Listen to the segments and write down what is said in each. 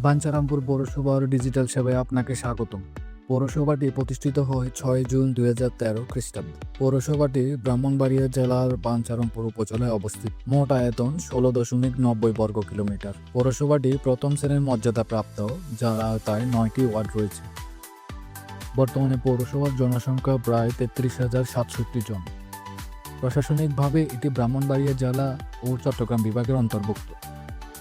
বাঞ্ছারামপুর পৌরসভার ডিজিটাল সেবায় আপনাকে স্বাগতম। পৌরসভাটি প্রতিষ্ঠিত হয় 6 জুন 2013 খ্রিস্টাব্দে। পৌরসভাটি ব্রাহ্মণবাড়িয়া জেলার বাঞ্ছারামপুর উপজেলায় অবস্থিত। মোট আয়তন 16.90 বর্গ কিলোমিটার। পৌরসভাটি প্রথম শ্রেণীর মর্যাদাপ্রাপ্ত, যার আওতায় 9টি ওয়ার্ড রয়েছে। বর্তমানে পৌরসভার জনসংখ্যা প্রায় 33,067 জন। প্রশাসনিকভাবে এটি ব্রাহ্মণবাড়িয়া জেলা ও চট্টগ্রাম বিভাগের অন্তর্ভুক্ত।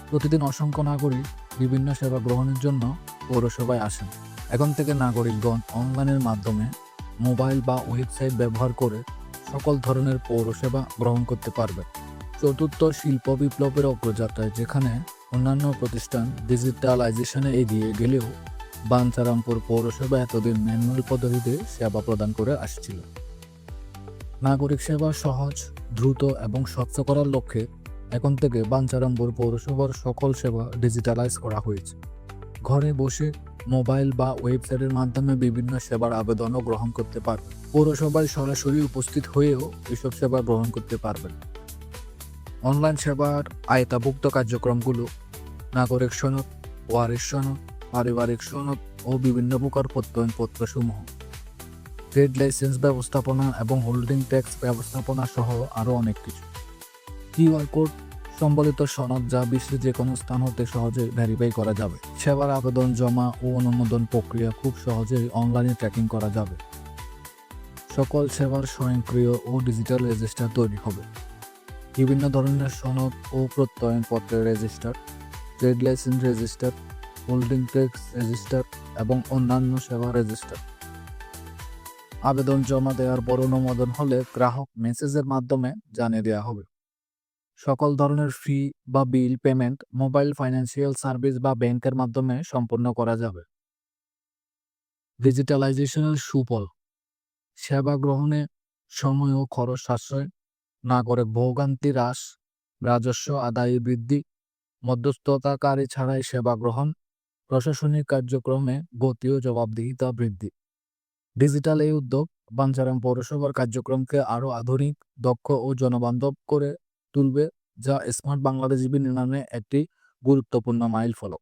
প্রতিদিন অসংখ্য নাগরিক বিভিন্ন সেবা গ্রহণের জন্য পৌরসভায় আসেন। এখন থেকে নাগরিকগণ অনলাইনের মাধ্যমে মোবাইল বা ওয়েবসাইট ব্যবহার করে সকল ধরনের পৌরসেবা গ্রহণ করতে পারবে। চতুর্থ শিল্প বিপ্লবের অগ্রযাত্রায় যেখানে অন্যান্য প্রতিষ্ঠান ডিজিটালাইজেশনে এগিয়ে গেলেও বাঞ্ছারামপুর পৌরসভা এতদিন ম্যানুয়াল পদ্ধতিতে সেবা প্রদান করে আসছিল। নাগরিক সেবা সহজ, দ্রুত এবং স্বচ্ছ করার লক্ষ্যে এখন থেকে বাঞ্ছারামপুর পৌরসভার সকল সেবা ডিজিটালাইজ করা হয়েছে। ঘরে বসে মোবাইল বা ওয়েবসাইটের মাধ্যমে বিভিন্ন সেবার আবেদনও গ্রহণ করতে পারবেন। পৌরসভায় সরাসরি উপস্থিত হয়েও এসব সেবা গ্রহণ করতে পারবেন। অনলাইন সেবার আওতাভুক্ত কার্যক্রমগুলো নাগরিক সনদ, ওয়ারিশ সনদ, পারিবারিক সনদ ও বিভিন্ন প্রকার প্রত্যয়নপত্রসমূহ, ট্রেড লাইসেন্স ব্যবস্থাপনা এবং হোল্ডিং ট্যাক্স ব্যবস্থাপনা সহ আরও অনেক কিছু। কিউআর কোড সম্বলিত সনদ যা বিশ্বের যে কোনো স্থান হতে সহজে ভেরিফাই করা যাবে। সেবার আবেদন জমা ও অনুমোদন প্রক্রিয়া খুব সহজেই অনলাইনে ট্র্যাকিং করা যাবে। সকল সেবার স্বয়ংক্রিয় ও ডিজিটাল রেজিস্টার তৈরি হবে। বিভিন্ন ধরনের সনদ ও প্রত্যয়নপত্রের register, trade licence register, holding tax register এবং অন্যান্য সেবা রেজিস্টার। আবেদন জমা দেওয়ার পর অনুমোদন হলে গ্রাহক মেসেজের মাধ্যমে জানিয়ে দেওয়া হবে। সকল ধরনের ফি বা bill payment mobile financial service বা ব্যাংকের মাধ্যমে সম্পন্ন করা যাবে। ডিজিটালাইজেশনের সুফল: সেবা গ্রহণে সময় ও খরচ সাশ্রয়, নাগরিক ভোগান্তি হ্রাস, রাজস্ব আদায় বৃদ্ধি, মধ্যস্থতাকারী ছাড়াই সেবা গ্রহণ, প্রশাসনিক কার্যক্রমে গতি ও জবাবদিহিতা বৃদ্ধি। ডিজিটাল এই উদ্যোগ বাঞ্ছারাম পৌরসভার কার্যক্রমকে আরও আধুনিক, দক্ষ ও জনবান্ধব করে তুলবে, যা স্মার্ট বাংলাদেশ বিনির্মাণে একটি গুরুত্বপূর্ণ মাইলফলক।